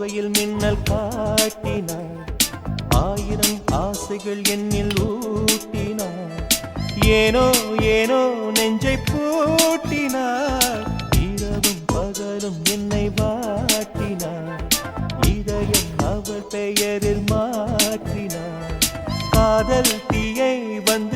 போர்வையில் மின்னல் காட்டினாள், ஆயிரம் ஆசைகள் என்னில் ஊட்டினாள். ஏனோ ஏனோ நெஞ்சை பூட்டினாள், இரவும் பகலும் என்னை வாட்டினாள். இதயம் அவள் பெயரில் மாற்றினாள். காதல் தீயை வந்து